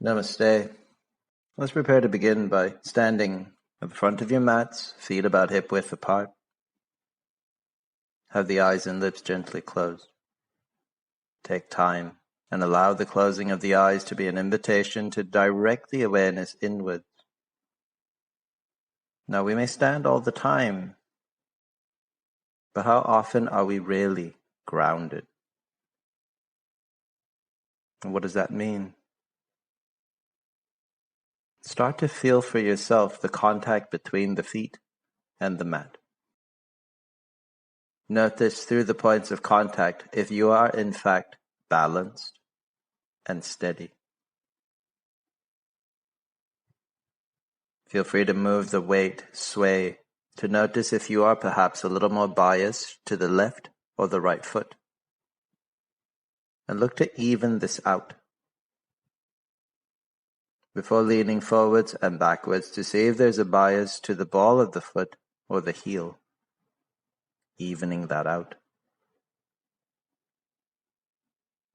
Namaste. Let's prepare to begin by standing at the front of your mats, feet about hip width apart. Have the eyes and lips gently closed. Take time and allow the closing of the eyes to be an invitation to direct the awareness inwards. Now we may stand all the time, but how often are we really grounded? And what does that mean? Start to feel for yourself the contact between the feet and the mat. Notice through the points of contact if you are in fact balanced and steady. Feel free to move the weight, sway, to notice if you are perhaps a little more biased to the left or the right foot. And look to even this out. Before leaning forwards and backwards to see if there's a bias to the ball of the foot or the heel. Evening that out.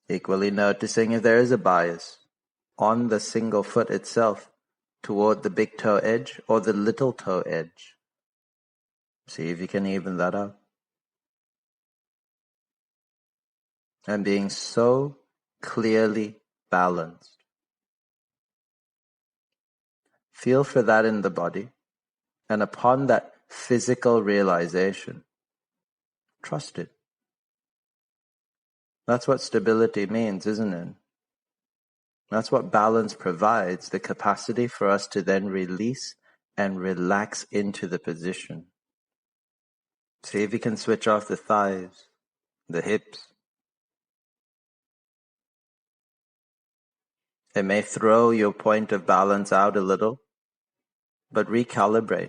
Equally noticing if there is a bias on the single foot itself toward the big toe edge or the little toe edge. See if you can even that out. And being so clearly balanced. Feel for that in the body, and upon that physical realization, trust it. That's what stability means, isn't it? That's what balance provides, the capacity for us to then release and relax into the position. See if you can switch off the thighs, the hips. It may throw your point of balance out a little, but recalibrate.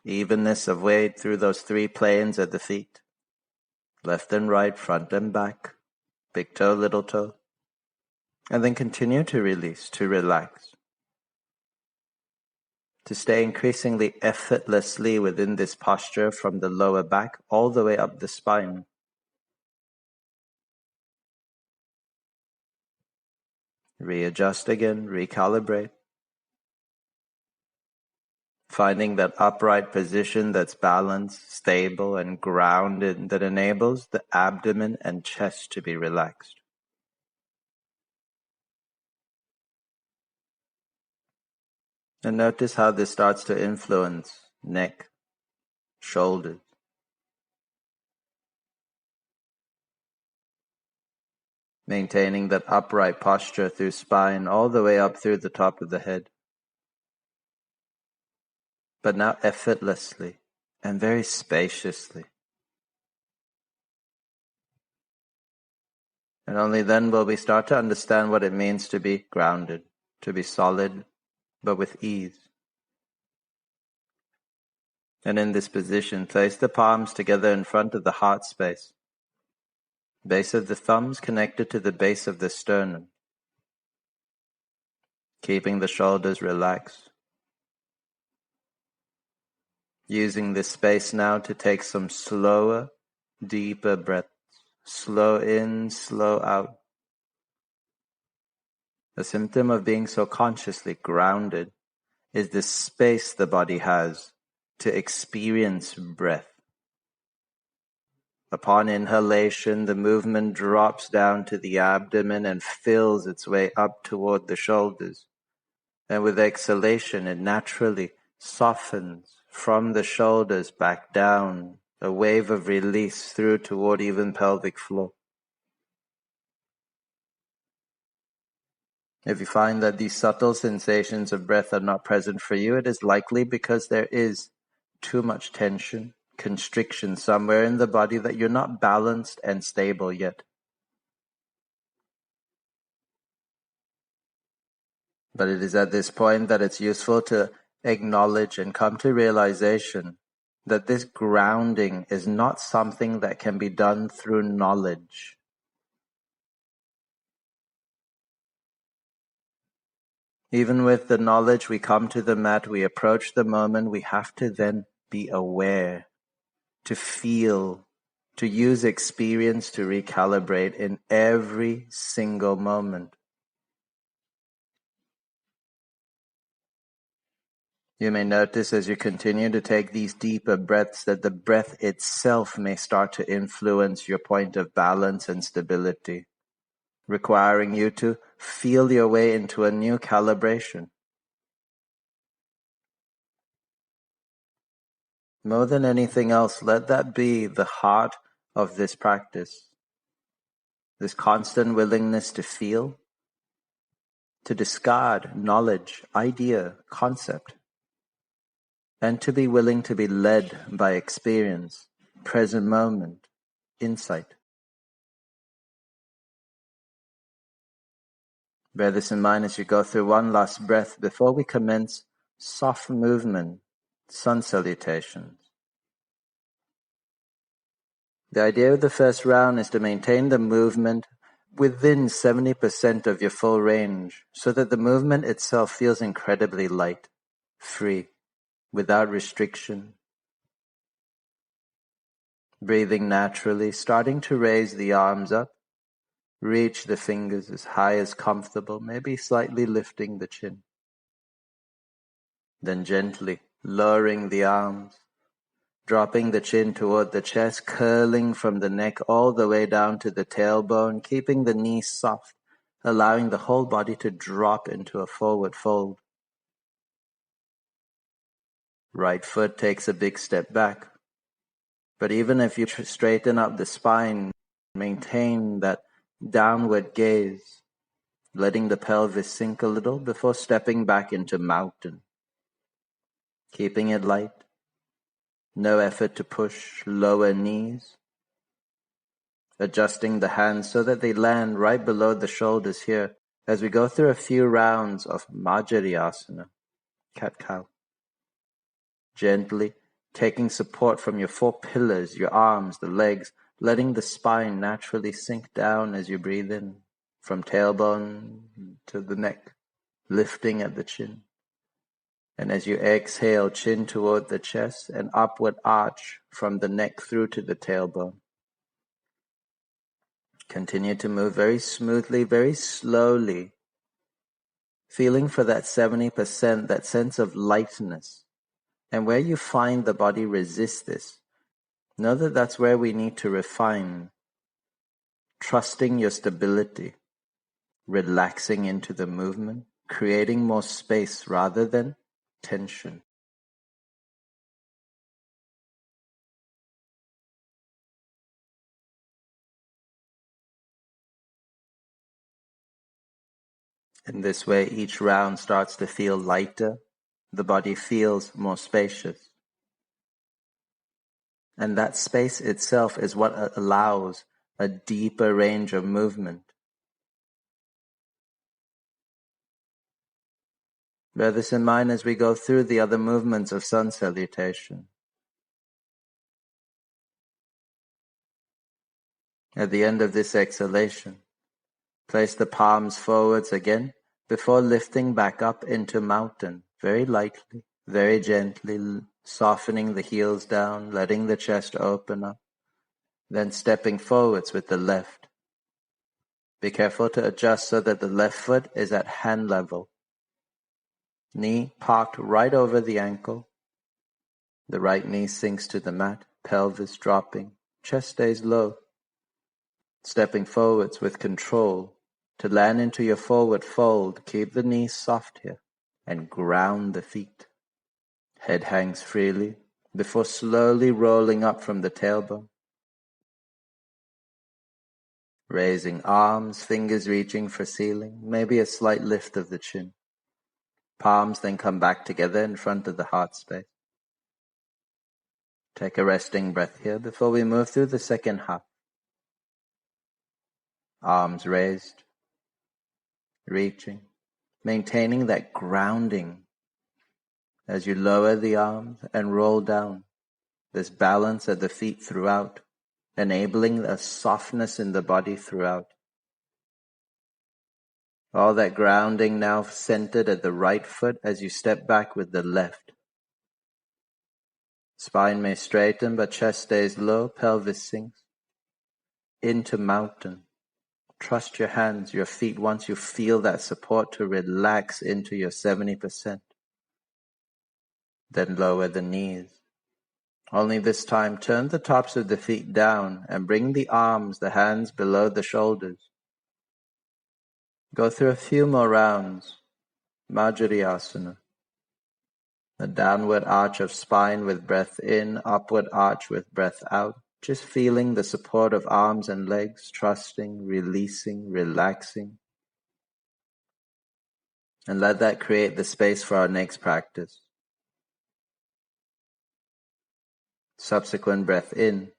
Evenness of weight through those three planes at the feet. Left and right, front and back, big toe, little toe. And then continue to release, to relax. To stay increasingly effortlessly within this posture from the lower back all the way up the spine. Readjust again, recalibrate. Finding that upright position that's balanced, stable, and grounded that enables the abdomen and chest to be relaxed. And notice how this starts to influence neck, shoulders. Maintaining that upright posture through spine all the way up through the top of the head. But now effortlessly and very spaciously. And only then will we start to understand what it means to be grounded, to be solid, but with ease. And in this position, place the palms together in front of the heart space. Base of the thumbs connected to the base of the sternum. Keeping the shoulders relaxed. Using this space now to take some slower, deeper breaths. Slow in, slow out. A symptom of being so consciously grounded is the space the body has to experience breath. Upon inhalation, the movement drops down to the abdomen and fills its way up toward the shoulders. And with exhalation, it naturally softens from the shoulders back down, a wave of release through toward even pelvic floor. If you find that these subtle sensations of breath are not present for you, it is likely because there is too much tension, constriction somewhere in the body that you're not balanced and stable yet. But it is at this point that it's useful to acknowledge and come to realization that this grounding is not something that can be done through knowledge. Even with the knowledge, we come to the mat, we approach the moment, we have to then be aware, to feel, to use experience to recalibrate in every single moment. You may notice as you continue to take these deeper breaths that the breath itself may start to influence your point of balance and stability, requiring you to feel your way into a new calibration. More than anything else, let that be the heart of this practice, this constant willingness to feel, to discard knowledge, idea, concept, and to be willing to be led by experience, present moment, insight. Bear this in mind as you go through one last breath before we commence soft movement, sun salutations. The idea of the first round is to maintain the movement within 70% of your full range so that the movement itself feels incredibly light, free, without restriction. Breathing naturally, starting to raise the arms up, reach the fingers as high as comfortable, maybe slightly lifting the chin. Then gently lowering the arms, dropping the chin toward the chest, curling from the neck all the way down to the tailbone, keeping the knees soft, allowing the whole body to drop into a forward fold. Right foot takes a big step back. But even if you straighten up the spine, maintain that downward gaze, letting the pelvis sink a little before stepping back into mountain. Keeping it light. No effort to push lower knees. Adjusting the hands so that they land right below the shoulders here as we go through a few rounds of Majjhariasana, cat-cow. Gently taking support from your four pillars, your arms, the legs, letting the spine naturally sink down as you breathe in, from tailbone to the neck, lifting at the chin. And as you exhale, chin toward the chest, and upward arch from the neck through to the tailbone. Continue to move very smoothly, very slowly, feeling for that 70%, that sense of lightness. And where you find the body resist this, know that that's where we need to refine, trusting your stability, relaxing into the movement, creating more space rather than tension. In this way, each round starts to feel lighter, the body feels more spacious. And that space itself is what allows a deeper range of movement. Bear this in mind as we go through the other movements of sun salutation. At the end of this exhalation, place the palms forwards again before lifting back up into mountain, very lightly, very gently, softening the heels down, letting the chest open up, then stepping forwards with the left. Be careful to adjust so that the left foot is at hand level. Knee parked right over the ankle. The right knee sinks to the mat, pelvis dropping, chest stays low. Stepping forwards with control to land into your forward fold. Keep the knees soft here and ground the feet. Head hangs freely before slowly rolling up from the tailbone. Raising arms, fingers reaching for ceiling, maybe a slight lift of the chin. Palms then come back together in front of the heart space. Take a resting breath here before we move through the second half. Arms raised, reaching, maintaining that grounding as you lower the arms and roll down. This balance at the feet throughout, enabling a softness in the body throughout. All that grounding now centered at the right foot as you step back with the left. Spine may straighten, but chest stays low, pelvis sinks. Into mountain. Trust your hands, your feet, once you feel that support, to relax into your 70%. Then lower the knees. Only this time, turn the tops of the feet down and bring the arms, the hands below the shoulders. Go through a few more rounds. Majuriyasana. A downward arch of spine with breath in, upward arch with breath out. Just feeling the support of arms and legs, trusting, releasing, relaxing. And let that create the space for our next practice. Subsequent breath in.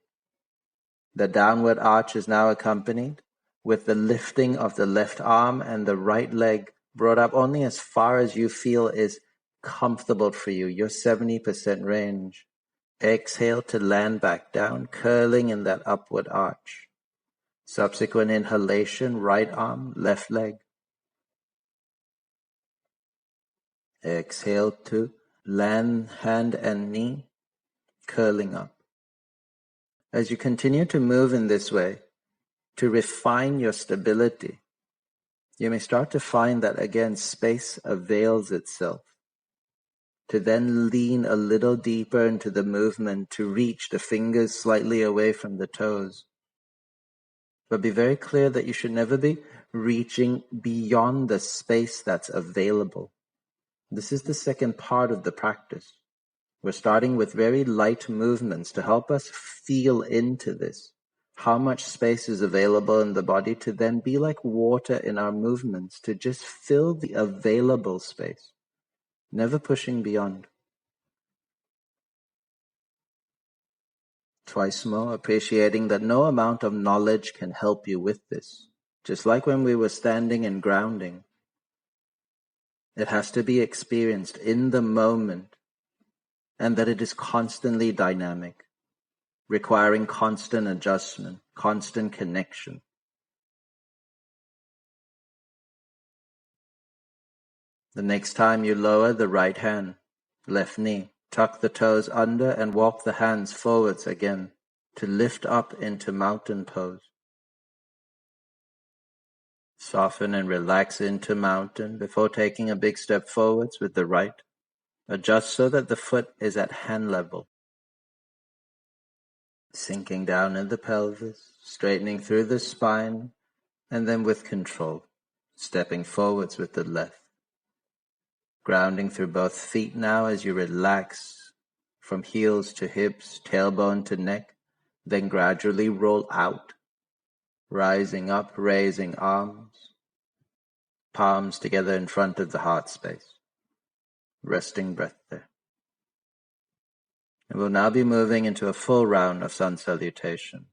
The downward arch is now accompanied with the lifting of the left arm and the right leg brought up only as far as you feel is comfortable for you, your 70% range. Exhale to land back down, curling in that upward arch. Subsequent inhalation, right arm, left leg. Exhale to land, hand and knee, curling up. As you continue to move in this way, to refine your stability, you may start to find that again space avails itself. To then lean a little deeper into the movement, to reach the fingers slightly away from the toes. But be very clear that you should never be reaching beyond the space that's available. This is the second part of the practice. We're starting with very light movements to help us feel into this. How much space is available in the body to then be like water in our movements, to just fill the available space, never pushing beyond. Twice more, appreciating that no amount of knowledge can help you with this. Just like when we were standing and grounding, it has to be experienced in the moment, and that it is constantly dynamic, requiring constant adjustment, constant connection. The next time you lower the right hand, left knee, tuck the toes under and walk the hands forwards again to lift up into mountain pose. Soften and relax into mountain before taking a big step forwards with the right. Adjust so that the foot is at hand level. Sinking down in the pelvis, straightening through the spine, and then with control, stepping forwards with the left. Grounding through both feet now as you relax from heels to hips, tailbone to neck, then gradually roll out, rising up, raising arms, palms together in front of the heart space. Resting breath there. And we'll now be moving into a full round of sun salutation.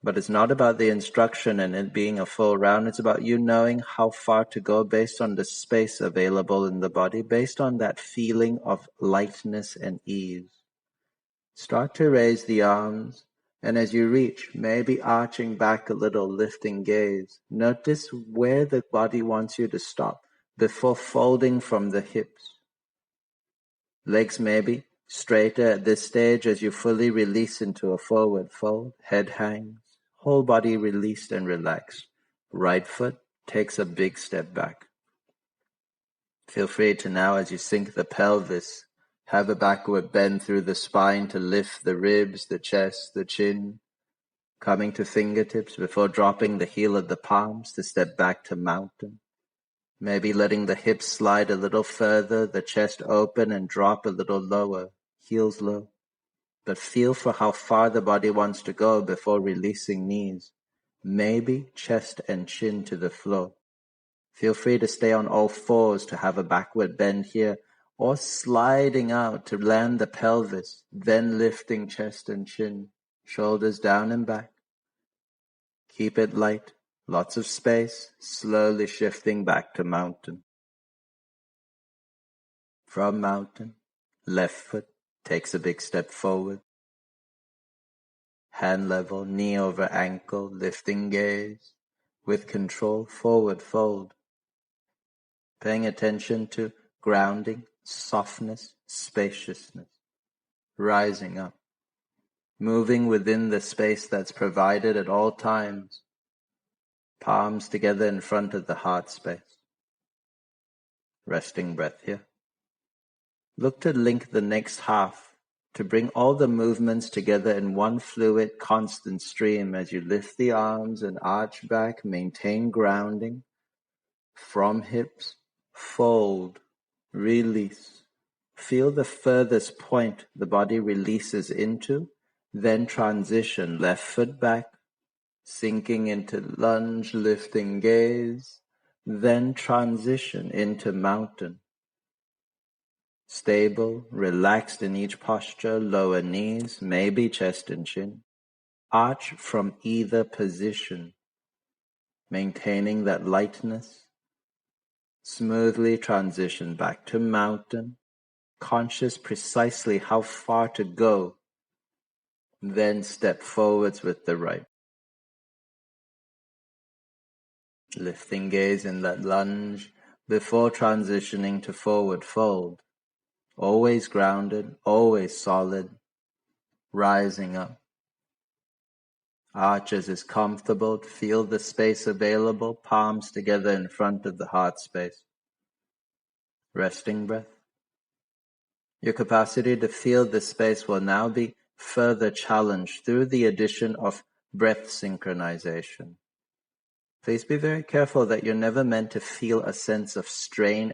But it's not about the instruction and it being a full round, it's about you knowing how far to go based on the space available in the body, based on that feeling of lightness and ease. Start to raise the arms, and as you reach, maybe arching back a little, lifting gaze. Notice where the body wants you to stop before folding from the hips. Legs maybe straighter at this stage as you fully release into a forward fold. Head hangs, whole body released and relaxed. Right foot takes a big step back. Feel free to now, as you sink the pelvis, have a backward bend through the spine to lift the ribs, the chest, the chin, coming to fingertips before dropping the heel of the palms to step back to mountain. Maybe letting the hips slide a little further, the chest open and drop a little lower, heels low. But feel for how far the body wants to go before releasing knees. Maybe chest and chin to the floor. Feel free to stay on all fours to have a backward bend here, or sliding out to land the pelvis, then lifting chest and chin, shoulders down and back. Keep it light. Lots of space, slowly shifting back to mountain. From mountain, left foot takes a big step forward. Hand level, knee over ankle, lifting gaze. With control, forward fold. Paying attention to grounding, softness, spaciousness. Rising up. Moving within the space that's provided at all times. Palms together in front of the heart space. Resting breath here. Look to link the next half, to bring all the movements together in one fluid, constant stream as you lift the arms and arch back, maintain grounding. From hips, fold, release. Feel the furthest point the body releases into, then transition left foot back, sinking into lunge, lifting gaze, then transition into mountain. Stable, relaxed in each posture, lower knees, maybe chest and chin. Arch from either position, maintaining that lightness. Smoothly transition back to mountain, conscious precisely how far to go, then step forwards with the right. Lifting gaze in that lunge before transitioning to forward fold. Always grounded, always solid, rising up. Arches is comfortable, feel the space available, palms together in front of the heart space. Resting breath. Your capacity to feel this space will now be further challenged through the addition of breath synchronization. Please be very careful that you're never meant to feel a sense of strain,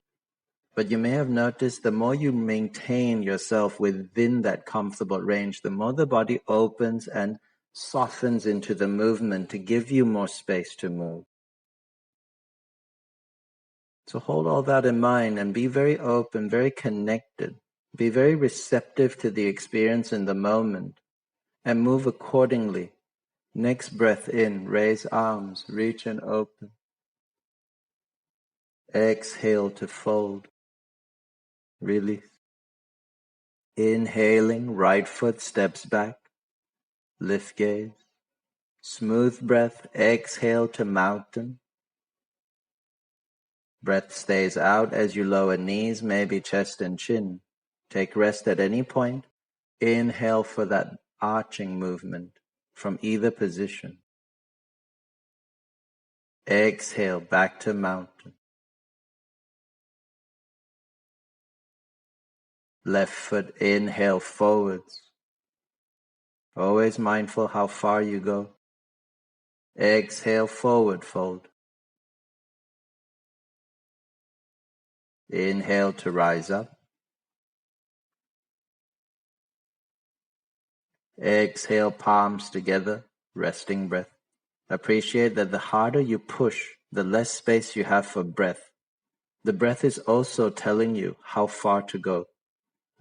but you may have noticed the more you maintain yourself within that comfortable range, the more the body opens and softens into the movement to give you more space to move. So hold all that in mind and be very open, very connected. Be very receptive to the experience in the moment and move accordingly. Next breath in, raise arms, reach and open. Exhale to fold. Release. Inhaling, right foot steps back. Lift gaze. Smooth breath, exhale to mountain. Breath stays out as you lower knees, maybe chest and chin. Take rest at any point. Inhale for that arching movement from either position. Exhale back to mountain. Left foot, inhale forwards. Always mindful how far you go. Exhale, forward fold. Inhale to rise up. Exhale, palms together, resting breath. Appreciate that the harder you push, the less space you have for breath. The breath is also telling you how far to go.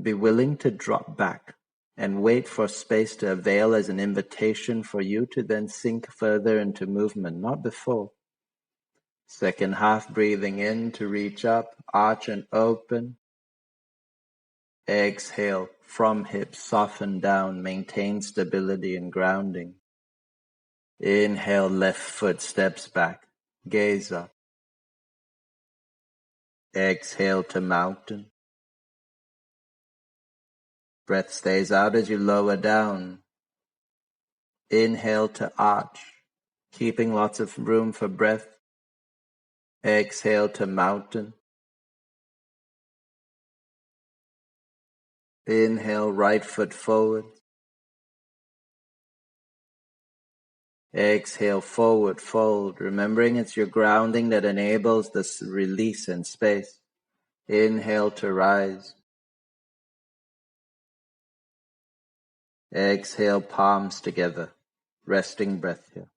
Be willing to drop back and wait for space to avail as an invitation for you to then sink further into movement, not before. Second half, breathing in to reach up, arch and open. Exhale from hips, soften down, maintain stability and grounding. Inhale, left foot steps back, gaze up. Exhale to mountain. Breath stays out as you lower down. Inhale to arch, keeping lots of room for breath. Exhale to mountain. Inhale, right foot forward. Exhale, forward fold, remembering it's your grounding that enables this release and space. Inhale to rise. Exhale, palms together. Resting breath here.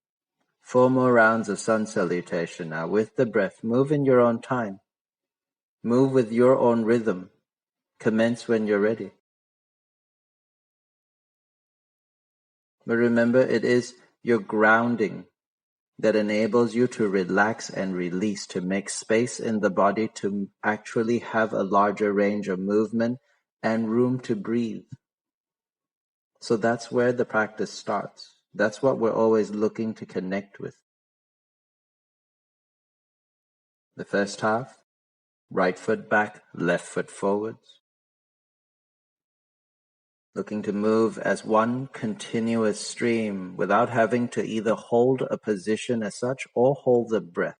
4 more rounds of sun salutation now. With the breath, move in your own time. Move with your own rhythm. Commence when you're ready. But remember, it is your grounding that enables you to relax and release, to make space in the body to actually have a larger range of movement and room to breathe. So that's where the practice starts. That's what we're always looking to connect with. The first half, right foot back, left foot forwards. Looking to move as one continuous stream without having to either hold a position as such or hold the breath.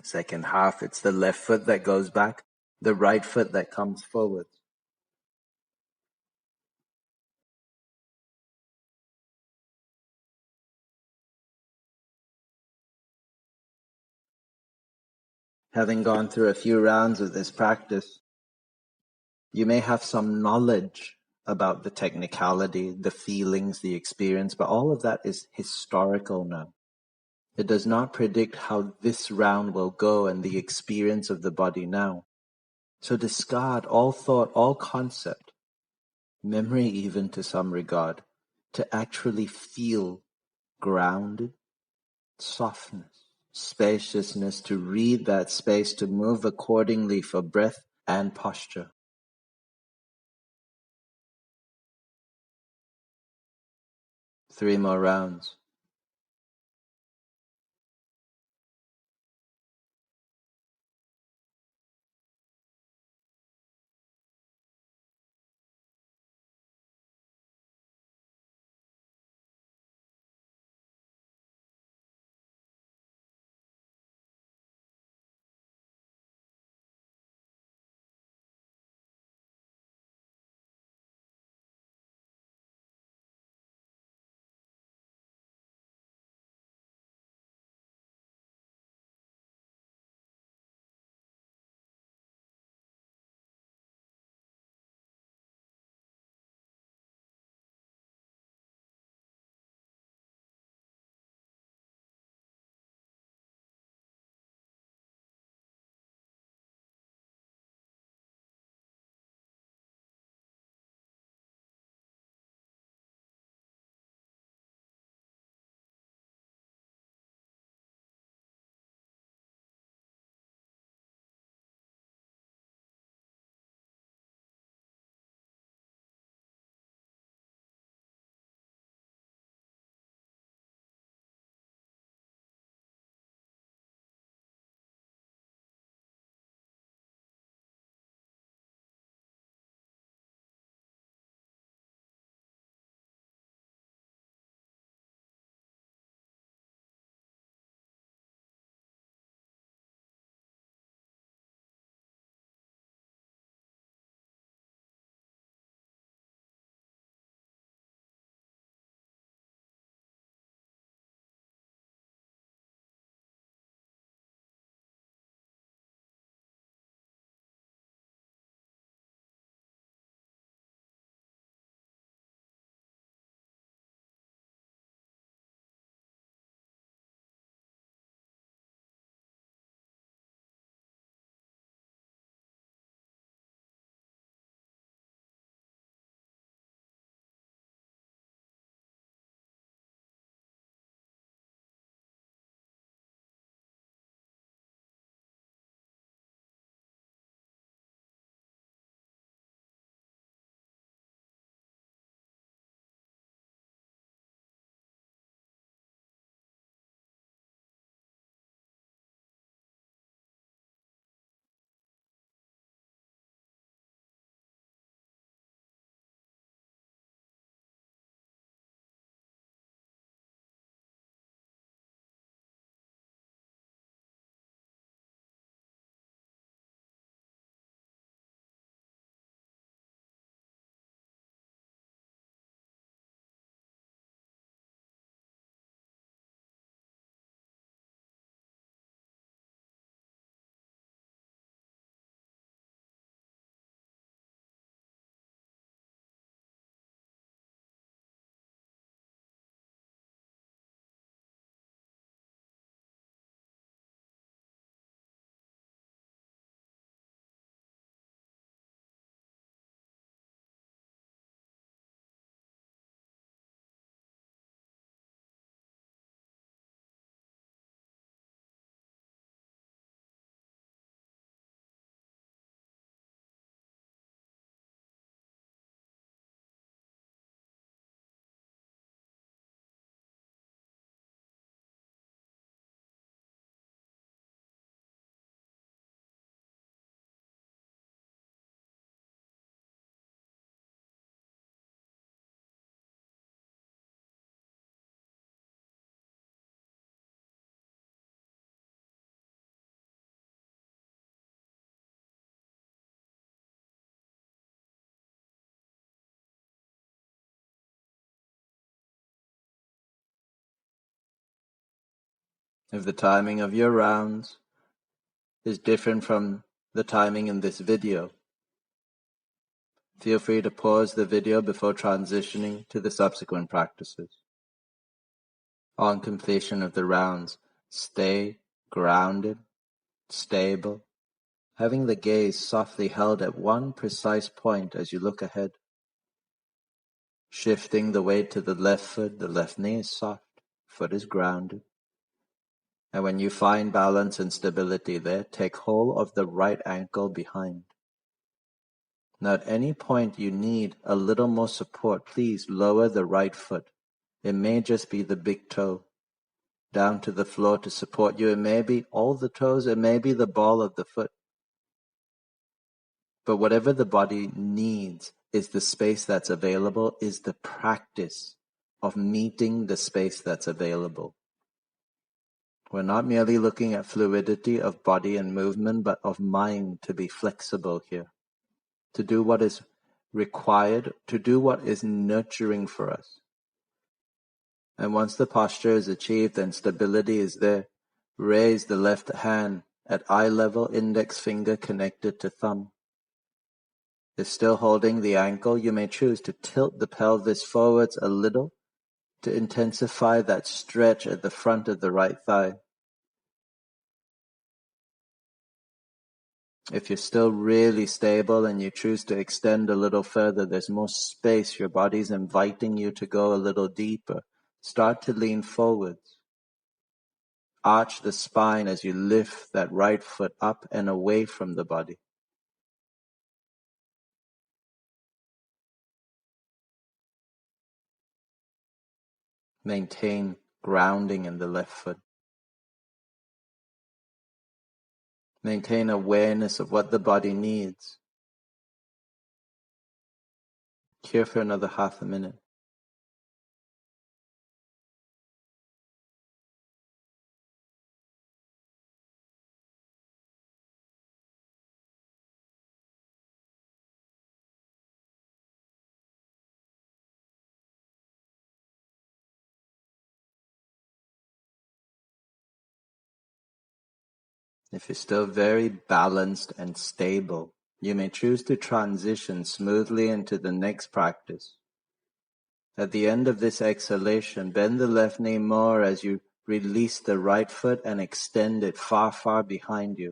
Second half, it's the left foot that goes back, the right foot that comes forward. Having gone through a few rounds of this practice, you may have some knowledge about the technicality, the feelings, the experience, but all of that is historical now. It does not predict how this round will go and the experience of the body now. So discard all thought, all concept, memory even to some regard, to actually feel grounded, softness, spaciousness, to read that space, to move accordingly for breath and posture. 3 more rounds. If the timing of your rounds is different from the timing in this video, feel free to pause the video before transitioning to the subsequent practices. On completion of the rounds, stay grounded, stable, having the gaze softly held at one precise point as you look ahead. Shifting the weight to the left foot, the left knee is soft, foot is grounded. And when you find balance and stability there, take hold of the right ankle behind. Now at any point you need a little more support, please lower the right foot. It may just be the big toe down to the floor to support you. It may be all the toes, it may be the ball of the foot. But whatever the body needs is the space that's available, is the practice of meeting the space that's available. We're not merely looking at fluidity of body and movement, but of mind to be flexible here, to do what is required, to do what is nurturing for us. And once the posture is achieved and stability is there, raise the left hand at eye level, index finger connected to thumb. If still holding the ankle, you may choose to tilt the pelvis forwards a little to intensify that stretch at the front of the right thigh. If you're still really stable and you choose to extend a little further, there's more space, your body's inviting you to go a little deeper. Start to lean forwards. Arch the spine as you lift that right foot up and away from the body. Maintain grounding in the left foot. Maintain awareness of what the body needs. Here for another half a minute. If you're still very balanced and stable, you may choose to transition smoothly into the next practice. At the end of this exhalation, bend the left knee more as you release the right foot and extend it far, far behind you.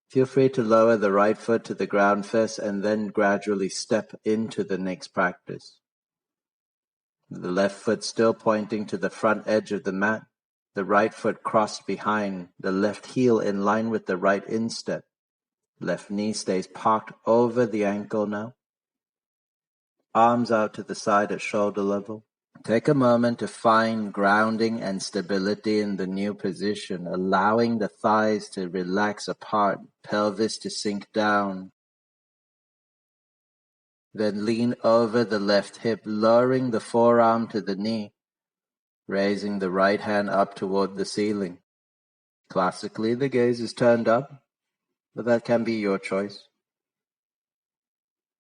Feel free to lower the right foot to the ground first and then gradually step into the next practice. The left foot still pointing to the front edge of the mat, the right foot crossed behind, the left heel in line with the right instep. Left knee stays parked over the ankle now. Arms out to the side at shoulder level. Take a moment to find grounding and stability in the new position, allowing the thighs to relax apart, pelvis to sink down. Then lean over the left hip, lowering the forearm to the knee, raising the right hand up toward the ceiling. Classically, the gaze is turned up, but that can be your choice.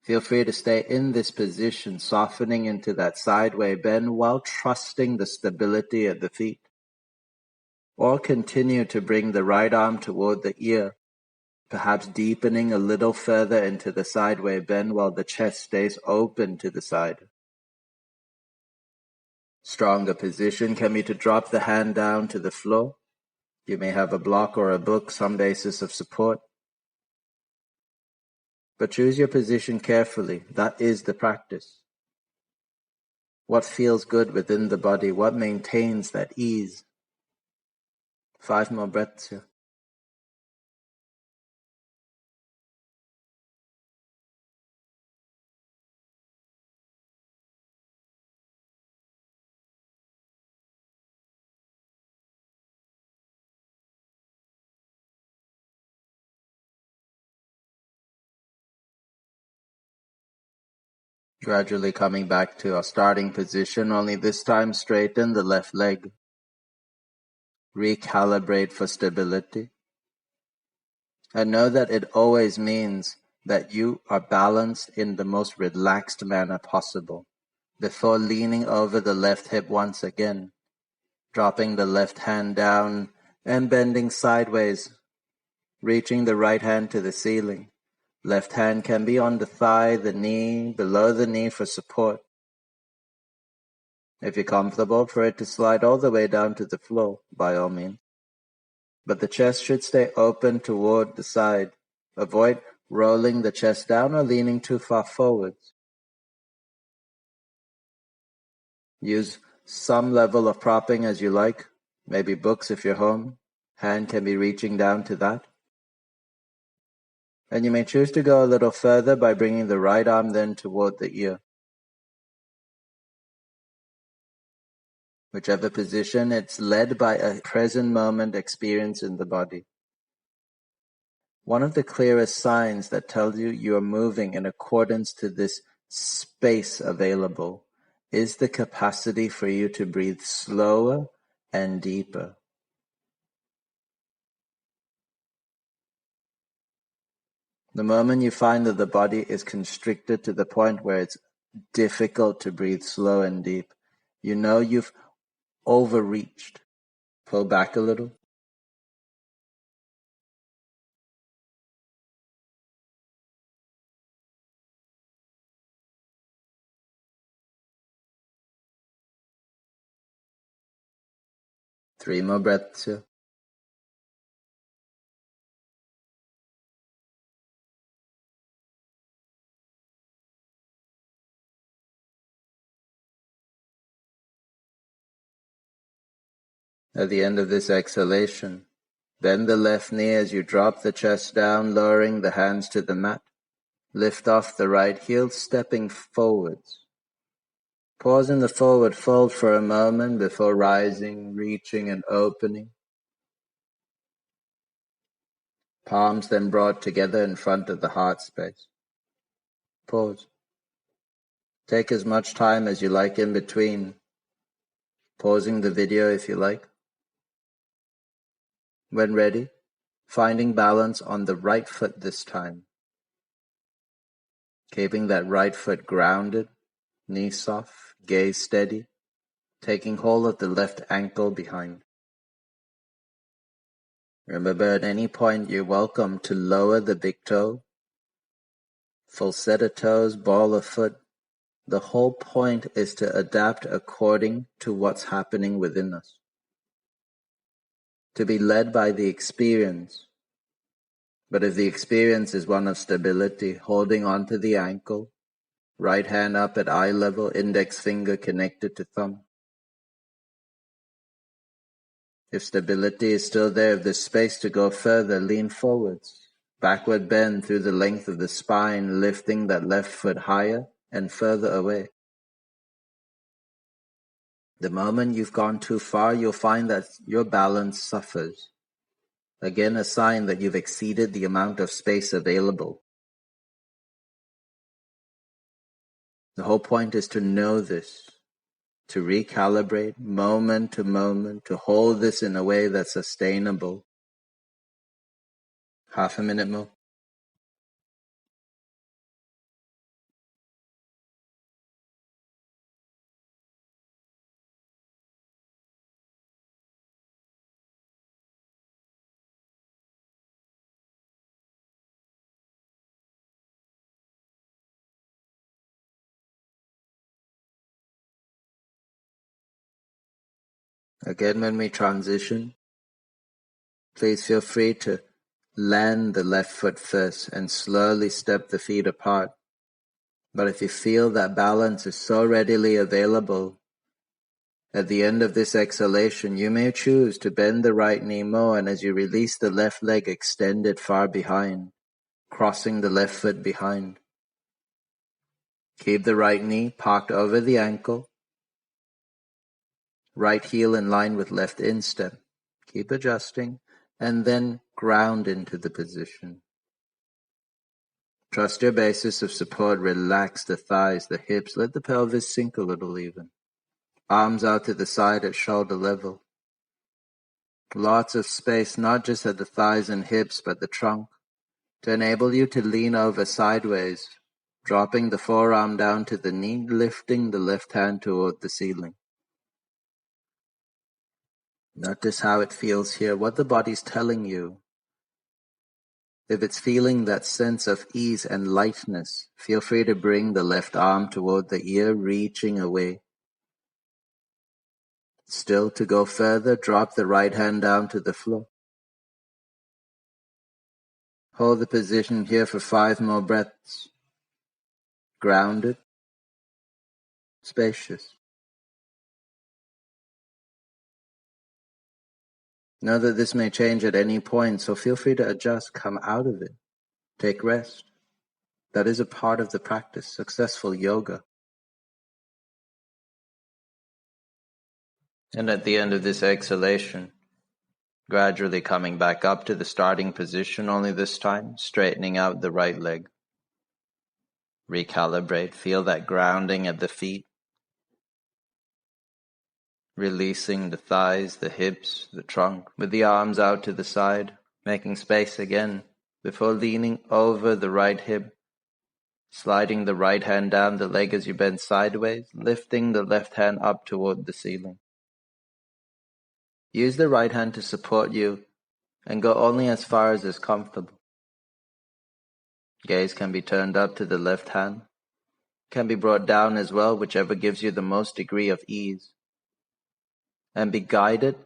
Feel free to stay in this position, softening into that sideway bend while trusting the stability at the feet. Or continue to bring the right arm toward the ear, perhaps deepening a little further into the sideway bend while the chest stays open to the side. Stronger position can be to drop the hand down to the floor. You may have a block or a book, some basis of support. But choose your position carefully. That is the practice. What feels good within the body? What maintains that ease? 5 more breaths here. Gradually coming back to our starting position, only this time straighten the left leg. Recalibrate for stability. And know that it always means that you are balanced in the most relaxed manner possible. Before leaning over the left hip once again, dropping the left hand down and bending sideways, reaching the right hand to the ceiling. Left hand can be on the thigh, the knee, below the knee for support. If you're comfortable for it to slide all the way down to the floor, by all means. But the chest should stay open toward the side. Avoid rolling the chest down or leaning too far forwards. Use some level of propping as you like, maybe books if you're home. Hand can be reaching down to that. And you may choose to go a little further by bringing the right arm then toward the ear. Whichever position, it's led by a present moment experience in the body. One of the clearest signs that tells you are moving in accordance to this space available is the capacity for you to breathe slower and deeper. The moment you find that the body is constricted to the point where it's difficult to breathe slow and deep, you know you've overreached. Pull back a little. Three more breaths here. At the end of this exhalation, bend the left knee as you drop the chest down, lowering the hands to the mat. Lift off the right heel, stepping forwards. Pause in the forward fold for a moment before rising, reaching and opening. Palms then brought together in front of the heart space. Pause. Take as much time as you like in between. Pausing the video if you like. When ready, finding balance on the right foot this time. Keeping that right foot grounded, knee soft, gaze steady, taking hold of the left ankle behind. Remember, at any point you're welcome to lower the big toe, full set of toes, ball of foot. The whole point is to adapt according to what's happening within us. To be led by the experience. But if the experience is one of stability, holding onto the ankle, right hand up at eye level, index finger connected to thumb. If stability is still there, if there's space to go further, lean forwards. Backward bend through the length of the spine, lifting that left foot higher and further away. The moment you've gone too far, you'll find that your balance suffers. Again, a sign that you've exceeded the amount of space available. The whole point is to know this, to recalibrate moment to moment, to hold this in a way that's sustainable. Half a minute more. Again, when we transition, please feel free to land the left foot first and slowly step the feet apart. But if you feel that balance is so readily available, at the end of this exhalation, you may choose to bend the right knee more, and as you release the left leg, extend it far behind, crossing the left foot behind. Keep the right knee parked over the ankle, right heel in line with left instep. Keep adjusting, and then ground into the position. Trust your basis of support, relax the thighs, the hips, let the pelvis sink a little even. Arms out to the side at shoulder level. Lots of space, not just at the thighs and hips, but the trunk, to enable you to lean over sideways, dropping the forearm down to the knee, lifting the left hand toward the ceiling. Notice how it feels here, what the body's telling you. If it's feeling that sense of ease and lightness, feel free to bring the left arm toward the ear, reaching away. Still, to go further, drop the right hand down to the floor. Hold the position here for 5 more breaths. Grounded, spacious. Know that this may change at any point, so feel free to adjust, come out of it. Take rest. That is a part of the practice, successful yoga. And at the end of this exhalation, gradually coming back up to the starting position, only this time straightening out the right leg. Recalibrate, feel that grounding at the feet. Releasing the thighs, the hips, the trunk, with the arms out to the side, making space again before leaning over the right hip, sliding the right hand down the leg as you bend sideways, lifting the left hand up toward the ceiling. Use the right hand to support you and go only as far as is comfortable. Gaze can be turned up to the left hand, can be brought down as well, whichever gives you the most degree of ease. And be guided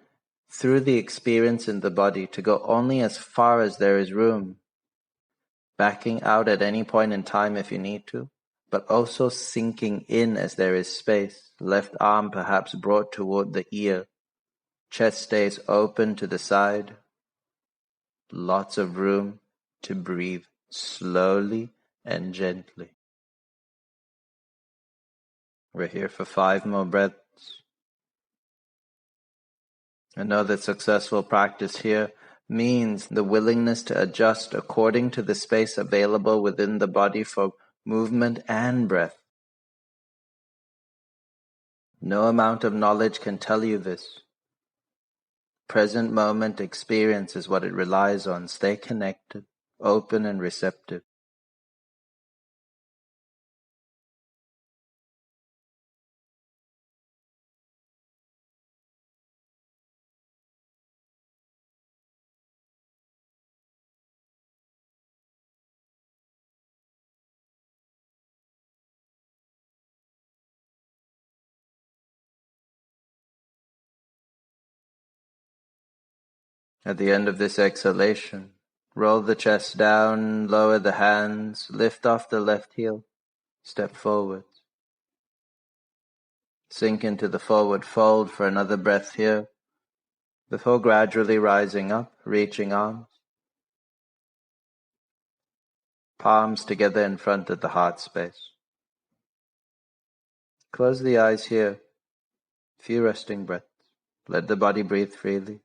through the experience in the body to go only as far as there is room, backing out at any point in time if you need to, but also sinking in as there is space, left arm perhaps brought toward the ear, chest stays open to the side, lots of room to breathe slowly and gently. We're here for 5 more breaths. And know that successful practice here means the willingness to adjust according to the space available within the body for movement and breath. No amount of knowledge can tell you this. Present moment experience is what it relies on. Stay connected, open and receptive. At the end of this exhalation, roll the chest down, lower the hands, lift off the left heel, step forward. Sink into the forward fold for another breath here, before gradually rising up, reaching arms. Palms together in front of the heart space. Close the eyes here, few resting breaths. Let the body breathe freely.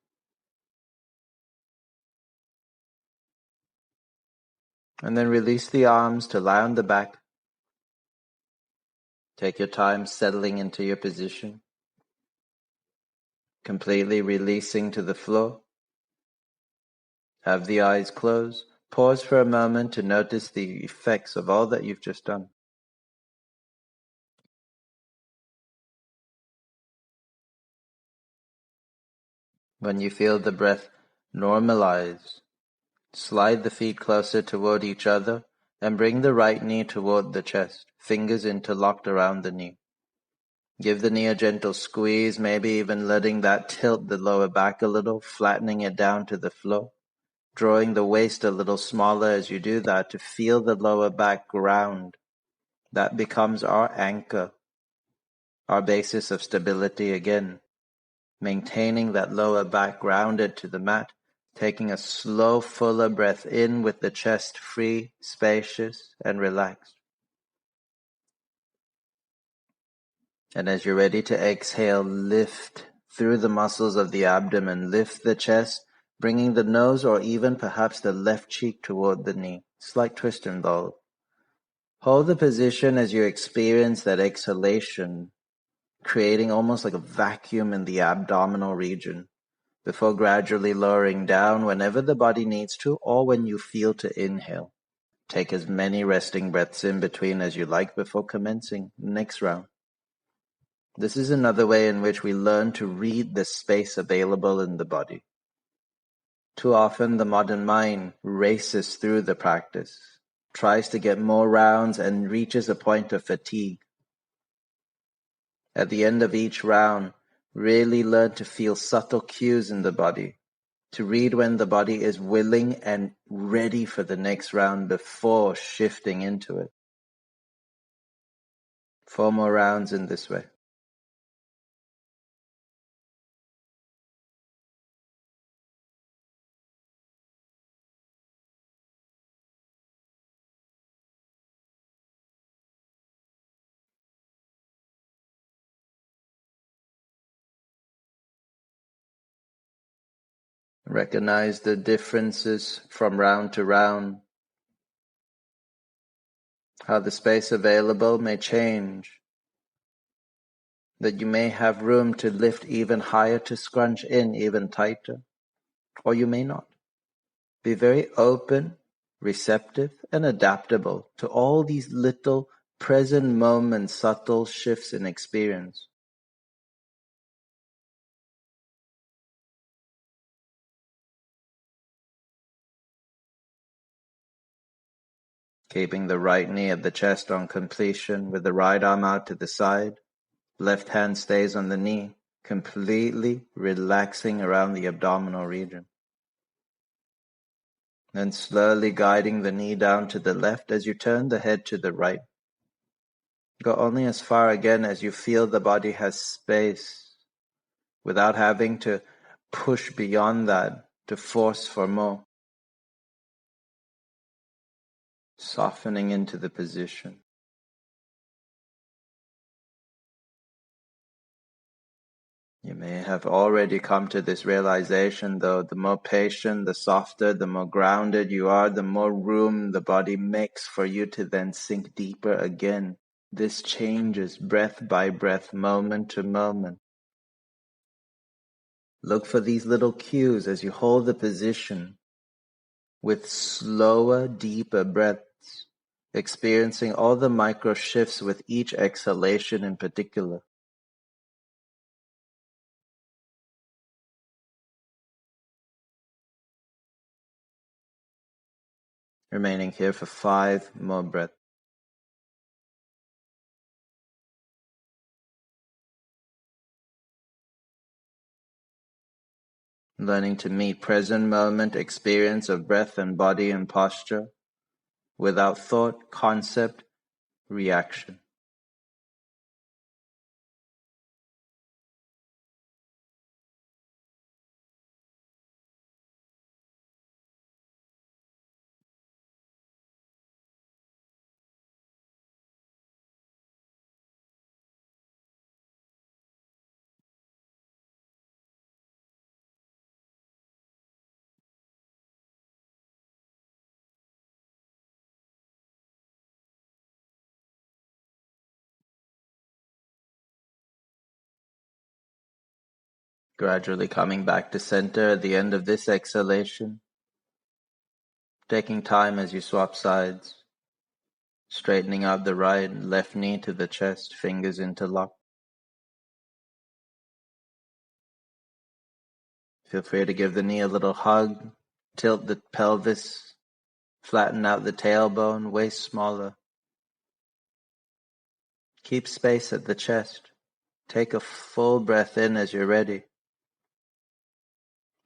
And then release the arms to lie on the back. Take your time settling into your position. Completely releasing to the floor. Have the eyes closed. Pause for a moment to notice the effects of all that you've just done. When you feel the breath normalize, slide the feet closer toward each other and bring the right knee toward the chest, fingers interlocked around the knee. Give the knee a gentle squeeze, maybe even letting that tilt the lower back a little, flattening it down to the floor, drawing the waist a little smaller as you do that to feel the lower back ground. That becomes our anchor, our basis of stability again. Maintaining that lower back grounded to the mat, taking a slow, fuller breath in with the chest free, spacious, and relaxed. And as you're ready to exhale, lift through the muscles of the abdomen, lift the chest, bringing the nose or even perhaps the left cheek toward the knee. Slight twist involved. Hold the position as you experience that exhalation, creating almost like a vacuum in the abdominal region, before gradually lowering down whenever the body needs to or when you feel to inhale. Take as many resting breaths in between as you like before commencing the next round. This is another way in which we learn to read the space available in the body. Too often the modern mind races through the practice, tries to get more rounds and reaches a point of fatigue. At the end of each round, really learn to feel subtle cues in the body, to read when the body is willing and ready for the next round before shifting into it. 4 more rounds in this way. Recognize the differences from round to round, how the space available may change, that you may have room to lift even higher, to scrunch in even tighter, or you may not. Be very open, receptive, and adaptable to all these little present moment subtle shifts in experience. Keeping the right knee at the chest on completion, with the right arm out to the side, left hand stays on the knee, completely relaxing around the abdominal region. Then slowly guiding the knee down to the left as you turn the head to the right. Go only as far again as you feel the body has space, without having to push beyond that to force for more. Softening into the position. You may have already come to this realization, though. The more patient, the softer, the more grounded you are, the more room the body makes for you to then sink deeper again. This changes breath by breath, moment to moment. Look for these little cues as you hold the position with slower, deeper breaths, experiencing all the micro shifts with each exhalation in particular. Remaining here for 5 more breaths. Learning to meet present moment experience of breath and body and posture without thought, concept, reaction. Gradually coming back to center at the end of this exhalation, taking time as you swap sides, straightening out the right and left knee to the chest, fingers interlocked. Feel free to give the knee a little hug, tilt the pelvis, flatten out the tailbone, waist smaller. Keep space at the chest. Take a full breath in as you're ready.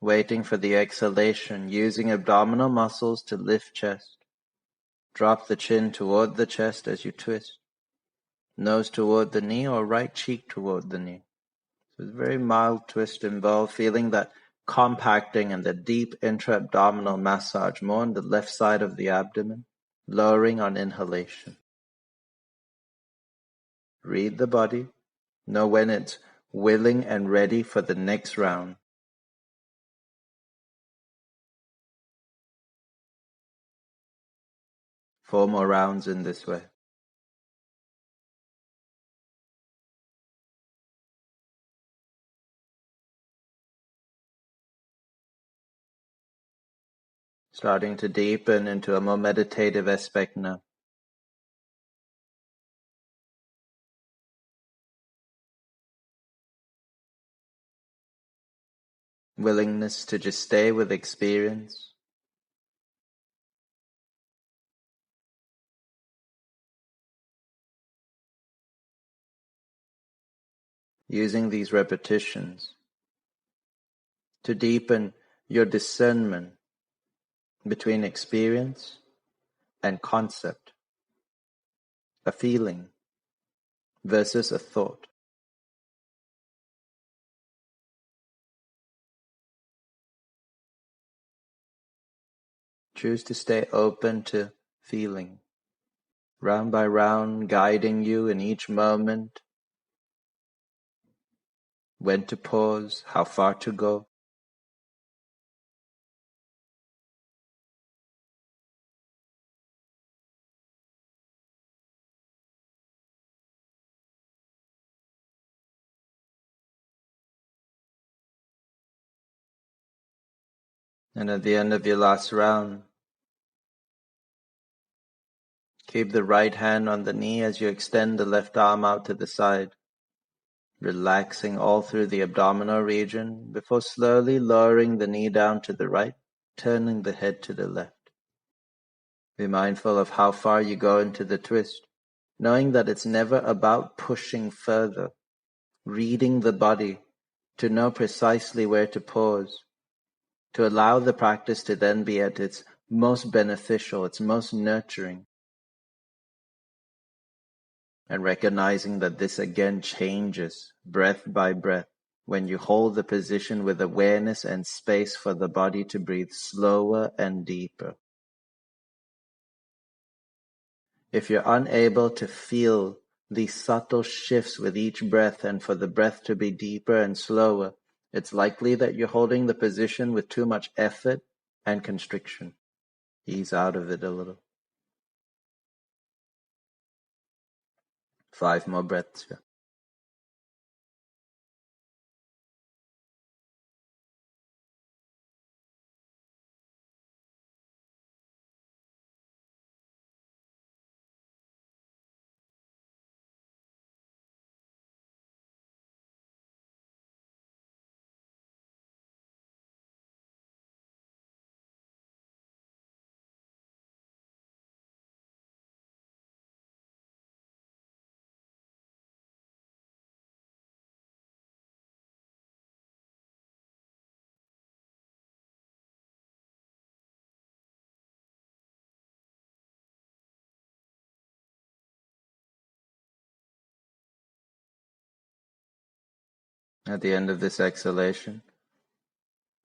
Waiting for the exhalation, using abdominal muscles to lift chest. Drop the chin toward the chest as you twist. Nose toward the knee or right cheek toward the knee. So it's a very mild twist involved, feeling that compacting and the deep intra-abdominal massage more on the left side of the abdomen, lowering on inhalation. Read the body. Know when it's willing and ready for the next round. Four more rounds in this way. Starting to deepen into a more meditative aspect now. willingness to just stay with experience. Using these repetitions to deepen your discernment between experience and concept, a feeling versus a thought. Choose to stay open to feeling, round by round, guiding you in each moment, when to pause, how far to go. And at the end of your last round, keep the right hand on the knee as you extend the left arm out to the side, relaxing all through the abdominal region before slowly lowering the knee down to the right, turning the head to the left. Be mindful of how far you go into the twist, knowing that it's never about pushing further, reading the body to know precisely where to pause, to allow the practice to then be at its most beneficial, its most nurturing, and recognizing that this again changes breath by breath when you hold the position with awareness and space for the body to breathe slower and deeper. If you're unable to feel these subtle shifts with each breath and for the breath to be deeper and slower, it's likely that you're holding the position with too much effort and constriction. Ease out of it a little. 5 more breaths here. At the end of this exhalation,